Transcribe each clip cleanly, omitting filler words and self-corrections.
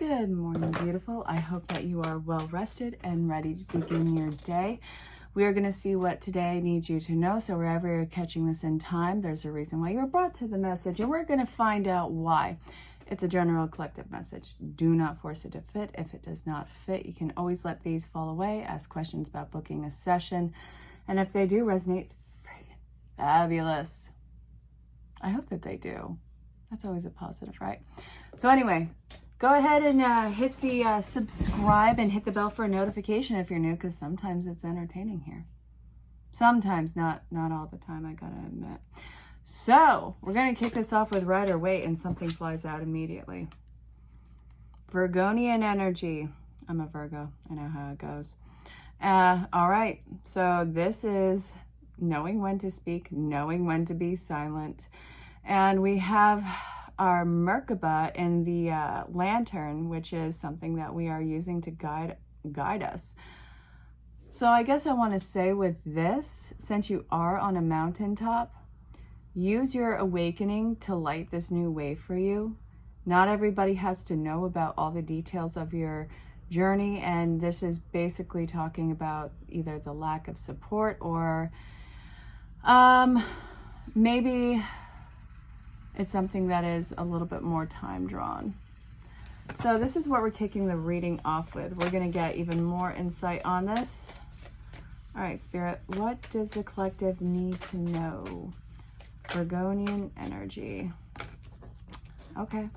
Good morning, beautiful. I hope that you are well rested and ready to begin your day. We are going to see what today needs you to know. So wherever you're catching this in time, there's a reason why you were brought to the message, and we're going to find out why. It's a general collective message. Do not force it to fit. If it does not fit, you can always let these fall away. Ask questions about booking a session. And if they do resonate, fabulous. I hope that they do. That's always a positive, right? So anyway, go ahead and hit the subscribe and hit the bell for a notification if you're new, because sometimes it's entertaining here. Sometimes, not all the time, I gotta admit. So we're gonna kick this off with Rider Waite, and something flies out immediately. Virgonian energy. I'm a Virgo. I know how it goes. All right. So this is knowing when to speak, knowing when to be silent, and we have our Merkaba in the lantern, which is something that we are using to guide us. So I guess I want to say with this, since you are on a mountaintop, use your awakening to light this new way for you. Not everybody has to know about all the details of your journey, and this is basically talking about either the lack of support or maybe it's something that is a little bit more time drawn. So this is what we're kicking the reading off with. We're going to get even more insight on this. All right, Spirit, what does the collective need to know? Virgonian energy. Okay.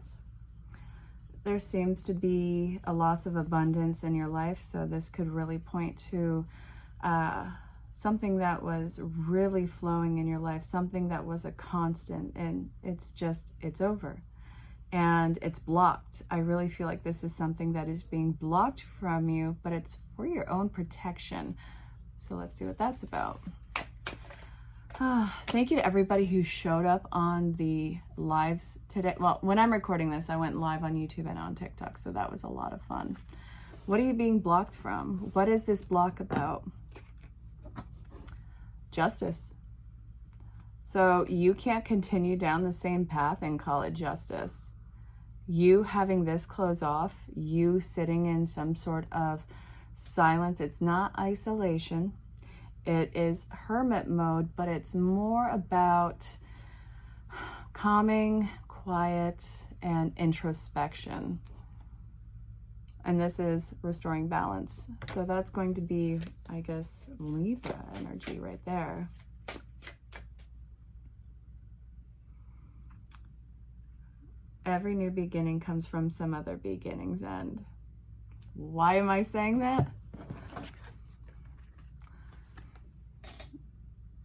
There seems to be a loss of abundance in your life, so this could really point to something that was really flowing in your life, something that was a constant, and it's over and it's blocked. I really feel like this is something that is being blocked from you, but it's for your own protection. So let's see what that's about. Thank you to everybody who showed up on the lives today. Well, when I'm recording this, I went live on YouTube and on TikTok, so that was a lot of fun. What are you being blocked from? What is this block about? Justice. So you can't continue down the same path and call it justice. You having this close off, you sitting in some sort of silence. It's not isolation. It is hermit mode, but it's more about calming, quiet, and introspection. And this is restoring balance. So that's going to be, I guess, Libra energy right there. Every new beginning comes from some other beginning's end. Why am I saying that?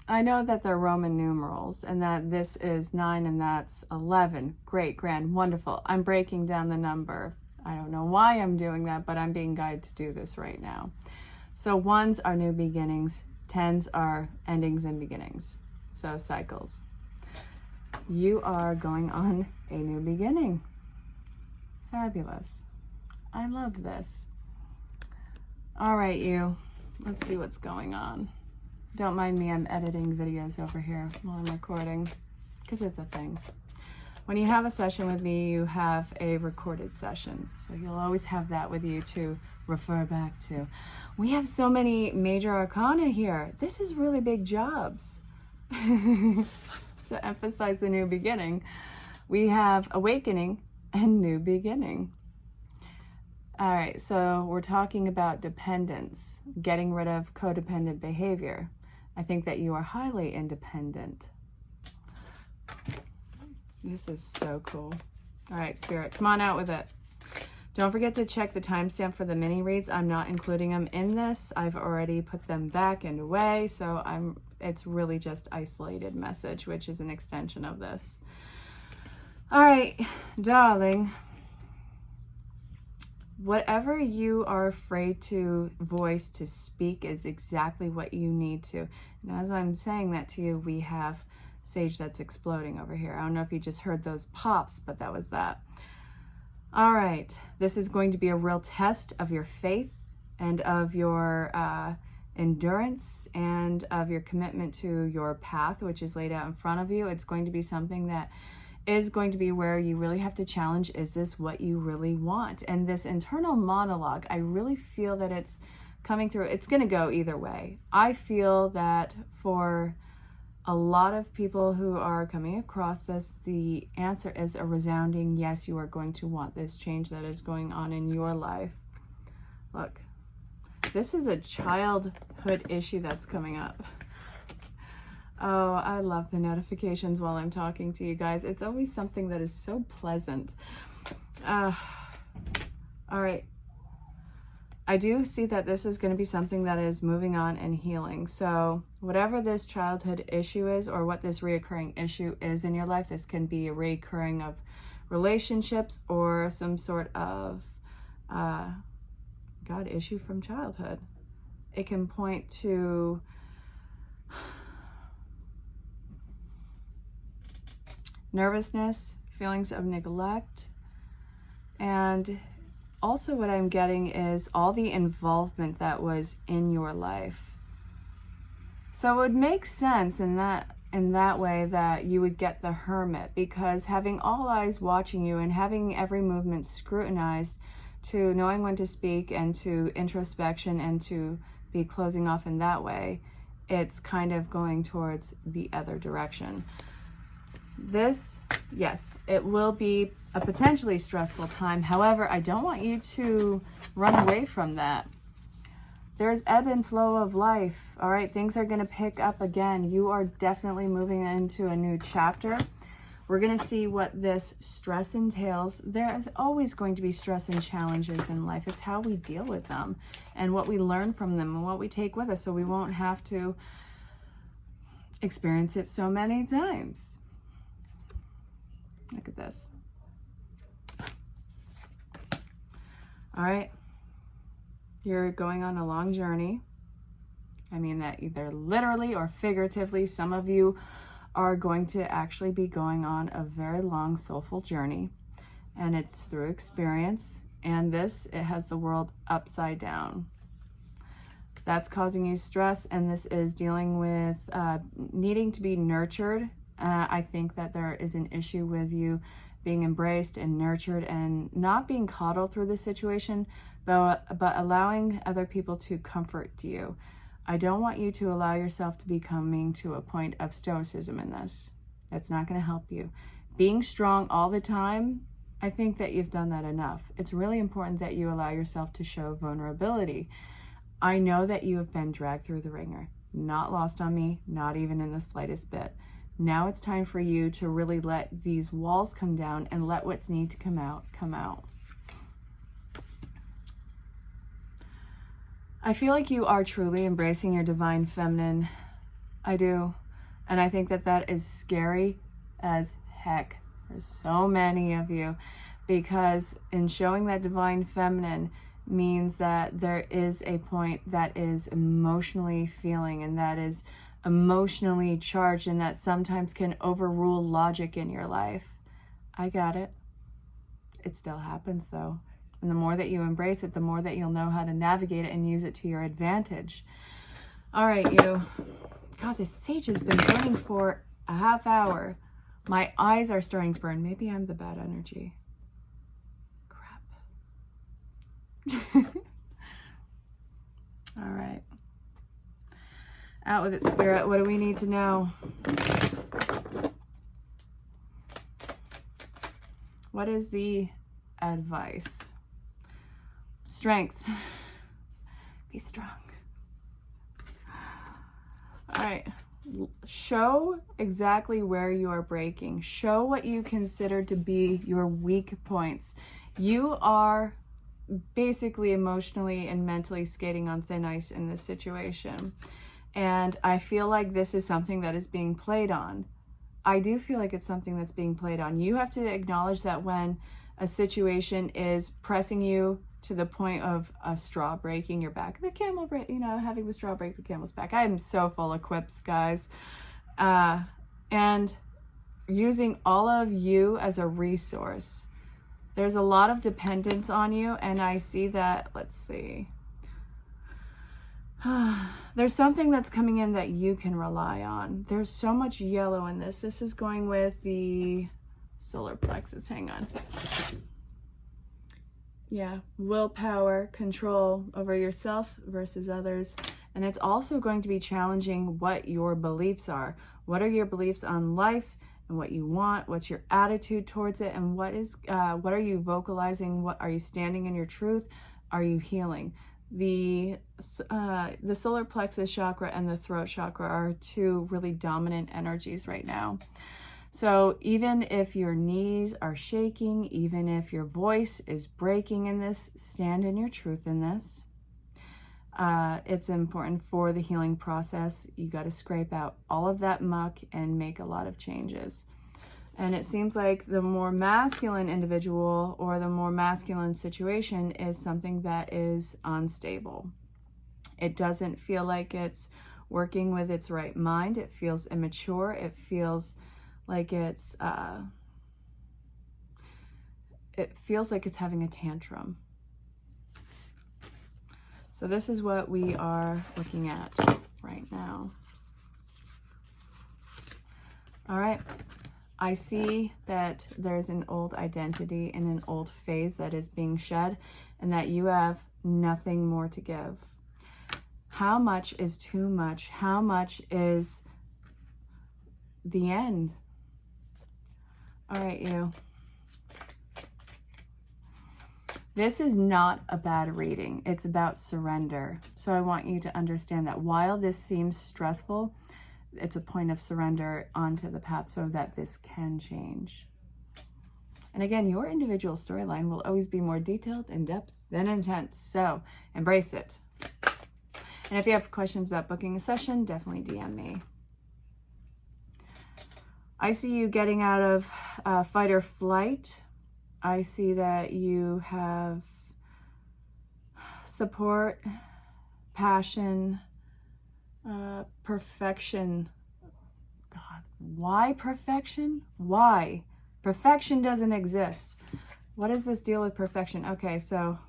I know that they're Roman numerals and that this is 9 and that's 11. Great, grand, wonderful. I'm breaking down the number. I don't know why I'm doing that, but I'm being guided to do this right now. So 1s are new beginnings, 10s are endings and beginnings. So cycles. You are going on a new beginning. Fabulous. I love this. All right, you. Let's see what's going on. Don't mind me, I'm editing videos over here while I'm recording, because it's a thing. When you have a session with me, you have a recorded session. So you'll always have that with you to refer back to. We have so many major arcana here. This is really big jobs. To emphasize the new beginning, we have awakening and new beginning. All right, so we're talking about dependence, getting rid of codependent behavior. I think that you are highly independent. This is so cool. All right, Spirit, come on out with it. Don't forget to check the timestamp for the mini reads. I'm not including them in this. I've already put them back and away, so it's really just isolated message, which is an extension of this. All right, darling. Whatever you are afraid to voice, to speak, is exactly what you need to. And as I'm saying that to you, we have sage that's exploding over here. I don't know if you just heard those pops, but that was that. All right, this is going to be a real test of your faith and of your endurance and of your commitment to your path, which is laid out in front of you. It's going to be something that is going to be where you really have to challenge, is this what you really want? And this internal monologue, I really feel that it's coming through. It's going to go either way. I feel that for a lot of people who are coming across this, the answer is a resounding yes, you are going to want this change that is going on in your life. Look, this is a childhood issue that's coming up. Oh, I love the notifications while I'm talking to you guys. It's always something that is so pleasant. All right. I do see that this is going to be something that is moving on and healing. So whatever this childhood issue is, or what this reoccurring issue is in your life, this can be a reoccurring of relationships or some sort of God issue from childhood. It can point to nervousness, feelings of neglect, and also what I'm getting is all the involvement that was in your life. So it would make sense in that way that you would get the Hermit, because having all eyes watching you and having every movement scrutinized, to knowing when to speak and to introspection and to be closing off in that way, it's kind of going towards the other direction. This, yes, it will be a potentially stressful time. However, I don't want you to run away from that. There's ebb and flow of life. All right, things are going to pick up again. You are definitely moving into a new chapter. We're going to see what this stress entails. There is always going to be stress and challenges in life. It's how we deal with them and what we learn from them and what we take with us, so we won't have to experience it so many times. Look at this. All right. You're going on a long journey. I mean that either literally or figuratively. Some of you are going to actually be going on a very long soulful journey, and it's through experience. And this, it has the world upside down. That's causing you stress, and this is dealing with needing to be nurtured. I think that there is an issue with you being embraced and nurtured and not being coddled through the situation, but allowing other people to comfort you. I don't want you to allow yourself to be coming to a point of stoicism in this. That's not going to help you. Being strong all the time, I think that you've done that enough. It's really important that you allow yourself to show vulnerability. I know that you have been dragged through the ringer. Not lost on me, not even in the slightest bit. Now it's time for you to really let these walls come down and let what's need to come out, come out. I feel like you are truly embracing your divine feminine. I do. And I think that that is scary as heck for so many of you, because in showing that divine feminine means that there is a point that is emotionally feeling and that is emotionally charged, and that sometimes can overrule logic in your life. I got it. It still happens though. And the more that you embrace it, the more that you'll know how to navigate it and use it to your advantage. All right, you. God, this sage has been burning for a half hour. My eyes are starting to burn. Maybe I'm the bad energy. Crap. All right. Out with it, Spirit. What do we need to know? What is the advice? Strength. Be strong. All right. Show exactly where you are breaking. Show what you consider to be your weak points. You are basically emotionally and mentally skating on thin ice in this situation. And I feel like this is something that is being played on. I do feel like it's something that's being played on. You have to acknowledge that when a situation is pressing you to the point of a straw breaking your back, the camel break, having the straw break the camel's back. I am so full of quips, guys. And using all of you as a resource. There's a lot of dependence on you, and I see that, let's see. There's something that's coming in that you can rely on. There's so much yellow in this. This is going with the solar plexus, hang on. Yeah, willpower, control over yourself versus others. And it's also going to be challenging what your beliefs are. What are your beliefs on life and what you want? What's your attitude towards it? And what are you vocalizing? What are you standing in your truth? Are you healing? The solar plexus chakra and the throat chakra are two really dominant energies right now. So even if your knees are shaking, even if your voice is breaking in this, stand in your truth in this. It's important for the healing process. You got to scrape out all of that muck and make a lot of changes. And it seems like the more masculine individual or the more masculine situation is something that is unstable. It doesn't feel like it's working with its right mind. It feels immature. It feels like it's having a tantrum. So this is what we are looking at right now. All right. I see that there's an old identity and an old phase that is being shed, and that you have nothing more to give. How much is too much? How much is the end? All right, you. This is not a bad reading. It's about surrender. So I want you to understand that while this seems stressful, it's a point of surrender onto the path so that this can change. And again, your individual storyline will always be more detailed, in-depth, than intense. So embrace it. And if you have questions about booking a session, definitely DM me. I see you getting out of fight or flight. I see that you have support, passion, perfection. God, why perfection? Why? Perfection doesn't exist. What is this deal with perfection? Okay, so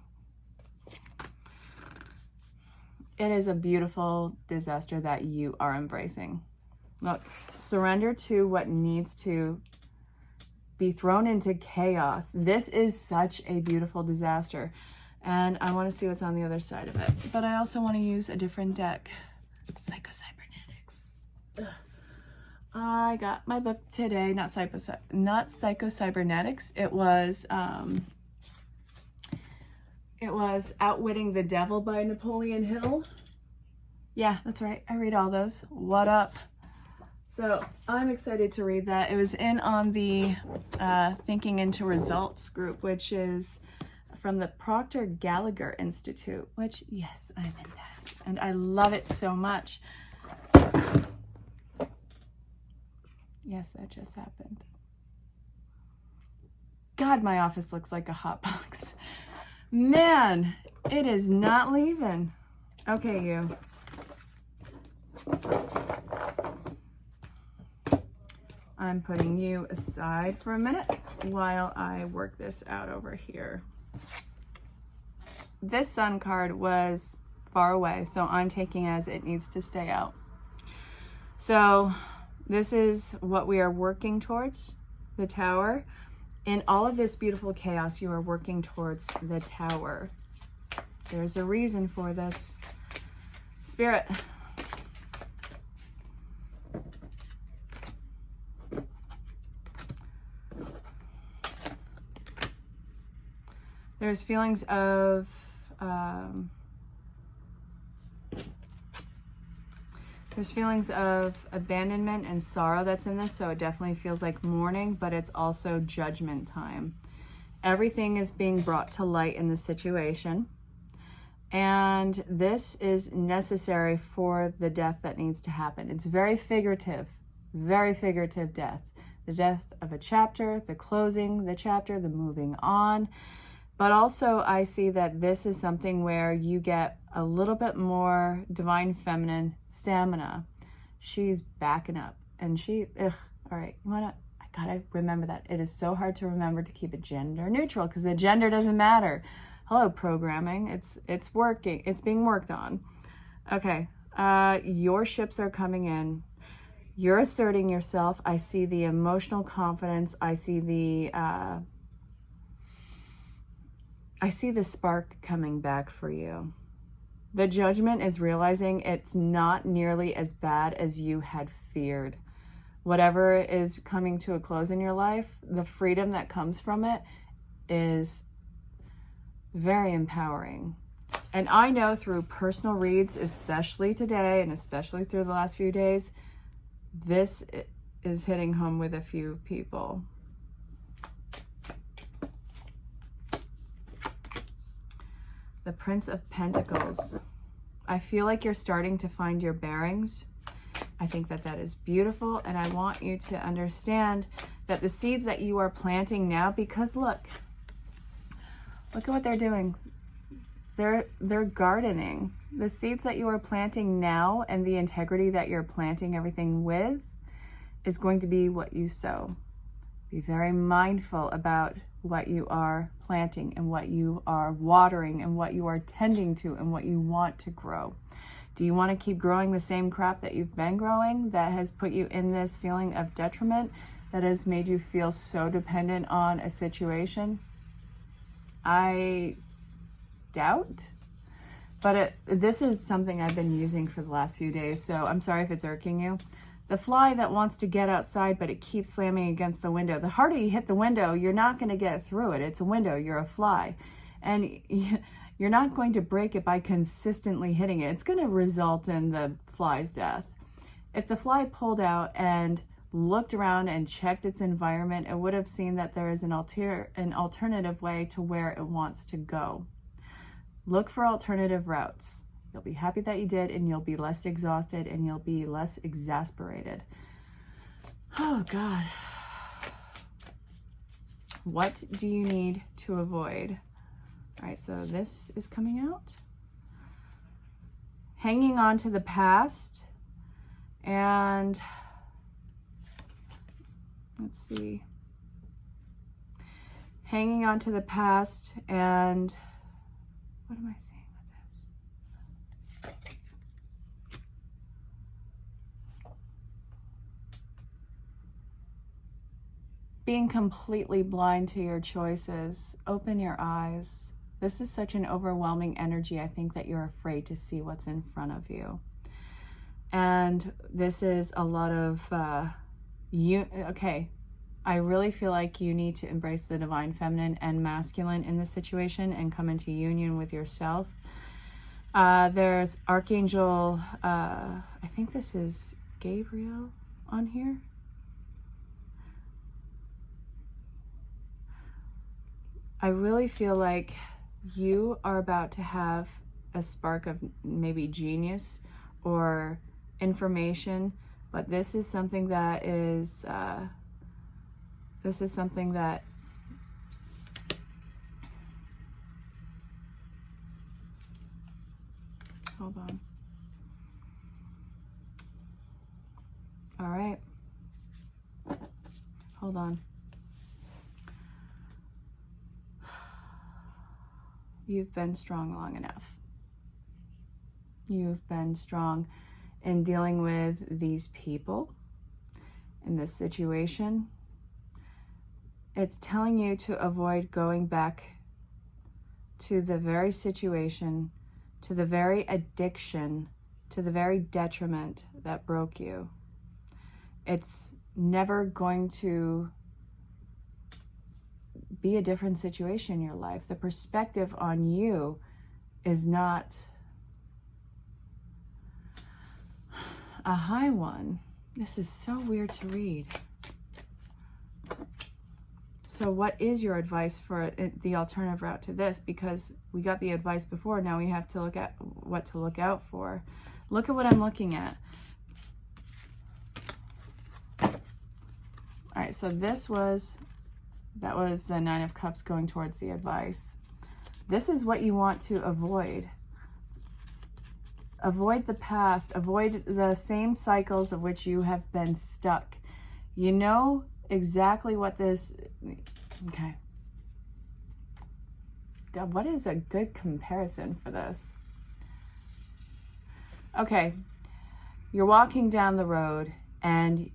it is a beautiful disaster that you are embracing. Look, surrender to what needs to be thrown into chaos. This is such a beautiful disaster. And I want to see what's on the other side of it. But I also want to use a different deck. Psycho-Cybernetics. Ugh. I got my book today, not Psycho-Cybernetics. It was Outwitting the Devil by Napoleon Hill. Yeah, that's right. I read all those. What up? So I'm excited to read that. It was in on the Thinking into Results group, which is from the Proctor Gallagher Institute, which, yes, I'm in that. And I love it so much. Yes, that just happened. God, my office looks like a hot box. Man, it is not leaving. Okay, you. I'm putting you aside for a minute while I work this out over here. This sun card was far away, so I'm taking as it needs to stay out. So this is what we are working towards, the Tower. In all of this beautiful chaos, you are working towards the Tower. There's a reason for this. Spirit. There's feelings of abandonment and sorrow that's in this, so it definitely feels like mourning, but it's also judgment time. Everything is being brought to light in the situation, and this is necessary for the death that needs to happen. It's very figurative death. The death of a chapter, the closing the chapter, the moving on. But also I see that this is something where you get a little bit more divine feminine stamina. She's backing up and all right, I gotta remember that. It is so hard to remember to keep it gender neutral because the gender doesn't matter. Hello, programming. It's working. It's being worked on. Okay, your ships are coming in. You're asserting yourself. I see the emotional confidence. I see the spark coming back for you. The Judgment is realizing it's not nearly as bad as you had feared. Whatever is coming to a close in your life, the freedom that comes from it is very empowering. And I know through personal reads, especially today and especially through the last few days, this is hitting home with a few people. The Prince of Pentacles. I feel like you're starting to find your bearings. I think that that is beautiful, and I want you to understand that the seeds that you are planting now, because look at what they're doing. They're gardening. The seeds that you are planting now and the integrity that you're planting everything with is going to be what you sow. Be very mindful about what you are planting and what you are watering and what you are tending to and what you want to grow. Do you want to keep growing the same crap that you've been growing that has put you in this feeling of detriment, that has made you feel so dependent on a situation? I doubt. But this is something I've been using for the last few days, so I'm sorry if it's irking you. The fly that wants to get outside, but it keeps slamming against the window. The harder you hit the window, you're not going to get through it. It's a window. You're a fly. And you're not going to break it by consistently hitting it. It's going to result in the fly's death. If the fly pulled out and looked around and checked its environment, it would have seen that there is an alternative way to where it wants to go. Look for alternative routes. You'll be happy that you did, and you'll be less exhausted, and you'll be less exasperated. Oh, God. What do you need to avoid? All right, so this is coming out. Hanging on to the past. And let's see. Hanging on to the past and what am I saying? Being completely blind to your choices. Open your eyes. This is such an overwhelming energy. I think that you're afraid to see what's in front of you. And this is a lot of, okay, I really feel like you need to embrace the divine feminine and masculine in this situation and come into union with yourself. There's Archangel, I think this is Gabriel on here. I really feel like you are about to have a spark of maybe genius or information, but this is something that is, hold on. All right. Hold on. You've been strong long enough. You've been strong in dealing with these people in this situation. It's telling you to avoid going back to the very situation, to the very addiction, to the very detriment that broke you. It's never going to be a different situation in your life. The perspective on you is not a high one. This is so weird to read. So what is your advice for the alternative route to this? Because we got the advice before, now we have to look at what to look out for. Look at what I'm looking at. All right, so that was the Nine of Cups going towards the advice. This is what you want to avoid. Avoid the past. Avoid the same cycles of which you have been stuck. You know exactly what this... Okay. God, what is a good comparison for this? Okay. You're walking down the road and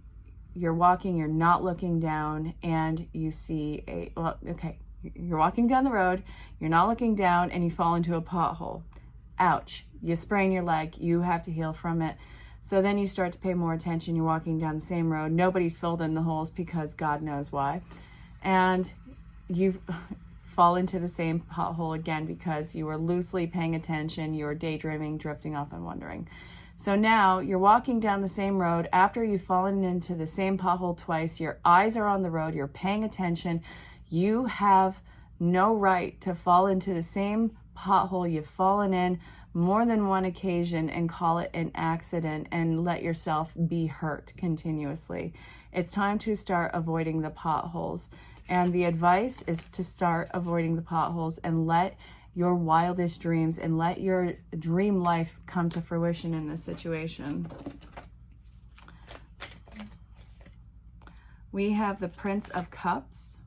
you're walking, you're not looking down, and you see you're walking down the road, you're not looking down, and you fall into a pothole. Ouch, you sprain your leg, you have to heal from it. So then you start to pay more attention, you're walking down the same road, nobody's filled in the holes because God knows why. And you fall into the same pothole again because you were loosely paying attention, you were daydreaming, drifting off and wondering. So now you're walking down the same road after you've fallen into the same pothole twice, your eyes are on the road, you're paying attention, you have no right to fall into the same pothole you've fallen in more than one occasion and call it an accident and let yourself be hurt continuously. It's time to start avoiding the potholes. And the advice is to start avoiding the potholes and let your wildest dreams and let your dream life come to fruition in this situation. We have the Prince of Cups.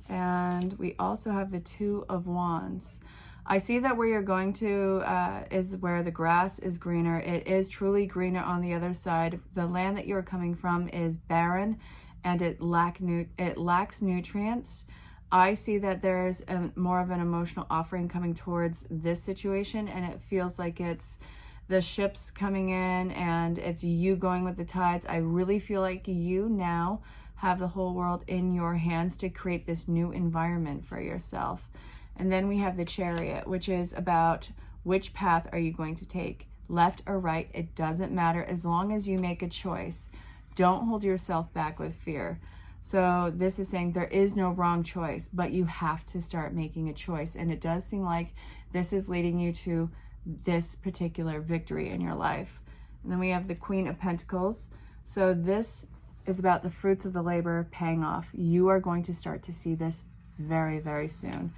And we also have the Two of Wands. I see that where you're going to is where the grass is greener. It is truly greener on the other side. The land that you're coming from is barren and it lacks nutrients. I see that there's more of an emotional offering coming towards this situation, and it feels like it's the ships coming in and it's you going with the tides. I really feel like you now have the whole world in your hands to create this new environment for yourself. And then we have the Chariot, which is about which path are you going to take, left or right. It doesn't matter as long as you make a choice. Don't hold yourself back with fear. So this is saying there is no wrong choice, but you have to start making a choice. And it does seem like this is leading you to this particular victory in your life. And then we have the Queen of Pentacles. So this is about the fruits of the labor paying off. You are going to start to see this very, very soon.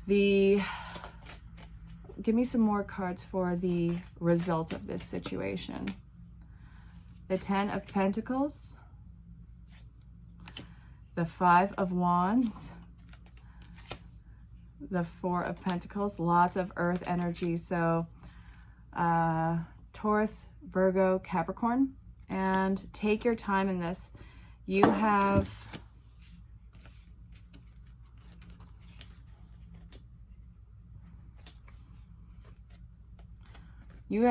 Give me some more cards for the result of this situation. The Ten of Pentacles, the Five of Wands, the Four of Pentacles, lots of earth energy. So Taurus, Virgo, Capricorn, and take your time in this. You have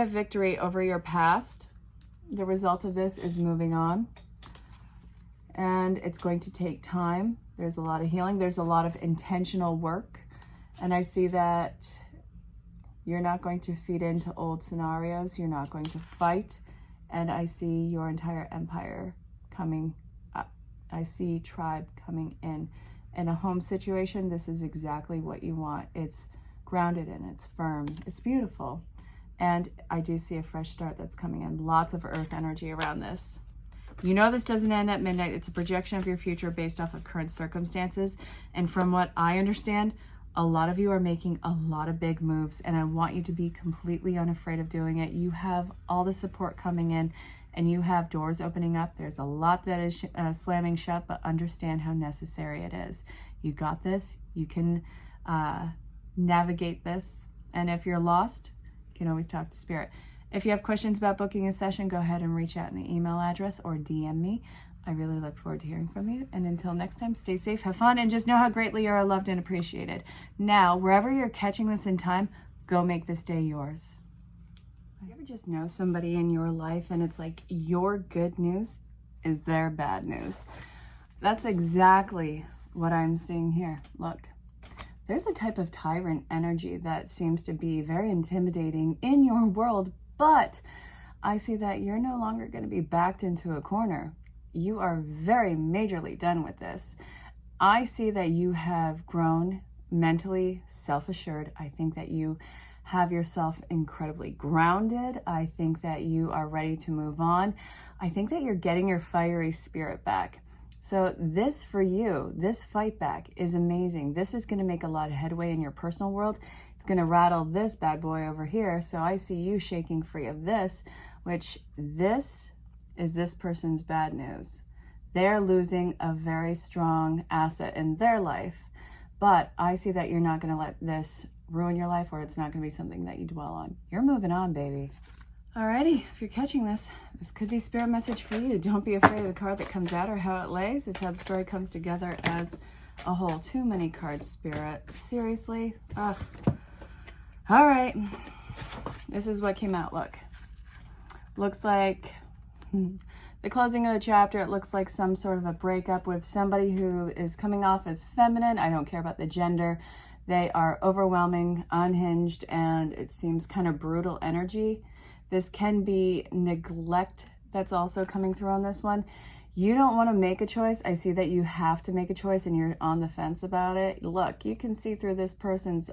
victory over your past. The result of this is moving on. And it's going to take time. There's a lot of healing. There's a lot of intentional work. And I see that you're not going to feed into old scenarios. You're not going to fight. And I see your entire empire coming up. I see tribe coming in. In a home situation, this is exactly what you want. It's grounded and it's firm. It's beautiful. And I do see a fresh start that's coming in. Lots of earth energy around this. You know this doesn't end at midnight. It's a projection of your future based off of current circumstances. And from what I understand, a lot of you are making a lot of big moves. And I want you to be completely unafraid of doing it. You have all the support coming in and you have doors opening up. There's a lot that is slamming shut, but understand how necessary it is. You got this. You can navigate this. And if you're lost, you can always talk to Spirit. If you have questions about booking a session, go ahead and reach out in the email address or DM me. I really look forward to hearing from you. And until next time, stay safe, have fun, and just know how greatly you are loved and appreciated. Now, wherever you're catching this in time, go make this day yours. You ever just know somebody in your life and it's like your good news is their bad news? That's exactly what I'm seeing here. Look. There's a type of tyrant energy that seems to be very intimidating in your world, but I see that you're no longer going to be backed into a corner. You are very majorly done with this. I see that you have grown mentally self-assured. I think that you have yourself incredibly grounded. I think that you are ready to move on. I think that you're getting your fiery spirit back. So this for you, this fight back is amazing. This is going to make a lot of headway in your personal world. It's going to rattle this bad boy over here. So I see you shaking free of this, which this is this person's bad news. They're losing a very strong asset in their life. But I see that you're not going to let this ruin your life, or it's not going to be something that you dwell on. You're moving on, baby. Alrighty, if you're catching this, this could be spirit message for you. Don't be afraid of the card that comes out or how it lays. It's how the story comes together as a whole. Too many cards, Spirit. Seriously? Ugh. All right. This is what came out. Look. Looks like the closing of the chapter. It looks like some sort of a breakup with somebody who is coming off as feminine. I don't care about the gender. They are overwhelming, unhinged, and it seems kind of brutal energy. This can be neglect that's also coming through on this one. You don't want to make a choice. I see that you have to make a choice and you're on the fence about it. Look, you can see through this person's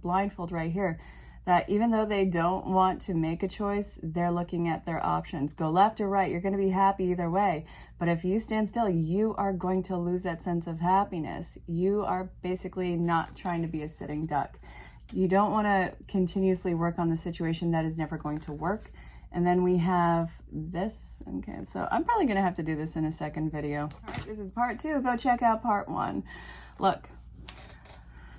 blindfold right here that even though they don't want to make a choice, they're looking at their options. Go left or right, you're going to be happy either way. But if you stand still, you are going to lose that sense of happiness. You are basically not trying to be a sitting duck. You don't want to continuously work on the situation that is never going to work. And then we have this. Okay, so I'm probably going to have to do this in a second video. All right, this is part 2. Go check out part 1. Look,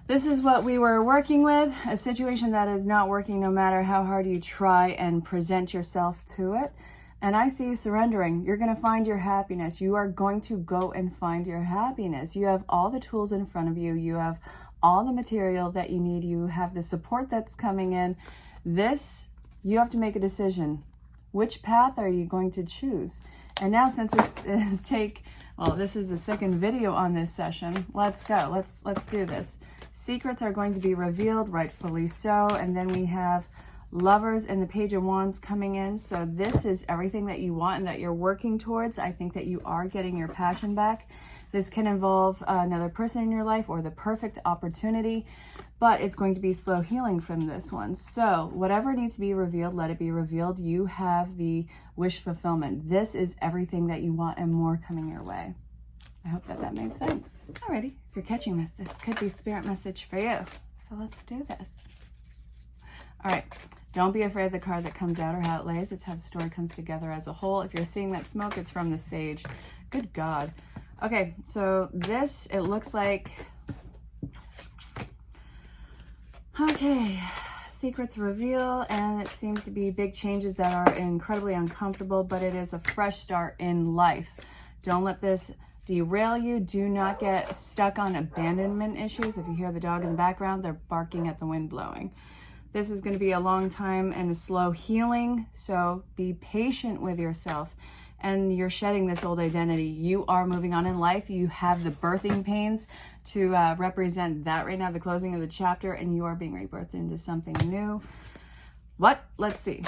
this is what we were working with, a situation that is not working no matter how hard you try and present yourself to it. And I see you surrendering. You're going to find your happiness. You are going to go and find your happiness. You have all the tools in front of you. You have all the material that you need. You have the support that's coming in. This, you have to make a decision. Which path are you going to choose? And now, since this is this is the second video on this session, let's go. Let's do this. Secrets are going to be revealed, rightfully so. And then we have Lovers and the Page of Wands coming in. So this is everything that you want and that you're working towards. I think that you are getting your passion back. This can involve another person in your life or the perfect opportunity, but it's going to be slow healing from this one. So whatever needs to be revealed, let it be revealed. You have the wish fulfillment. This is everything that you want and more coming your way. I hope that made sense. Alrighty, if you're catching this, this could be spirit message for you. So let's do this. All right, don't be afraid of the card that comes out or how it lays. It's how the story comes together as a whole. If you're seeing that smoke, it's from the Sage. Good God. Okay, so this, it looks like, okay, secrets reveal, and it seems to be big changes that are incredibly uncomfortable, but it is a fresh start in life. Don't let this derail you. Do not get stuck on abandonment issues. If you hear the dog in the background, they're barking at the wind blowing. This is going to be a long time and a slow healing, so be patient with yourself. And you're shedding this old identity. You are moving on in life. You have the birthing pains to represent that right now, the closing of the chapter, and you are being rebirthed into something new. What? Let's see.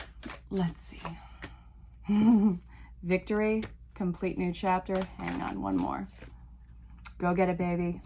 Let's see. Victory, complete new chapter. Hang on, one more. Go get it, baby.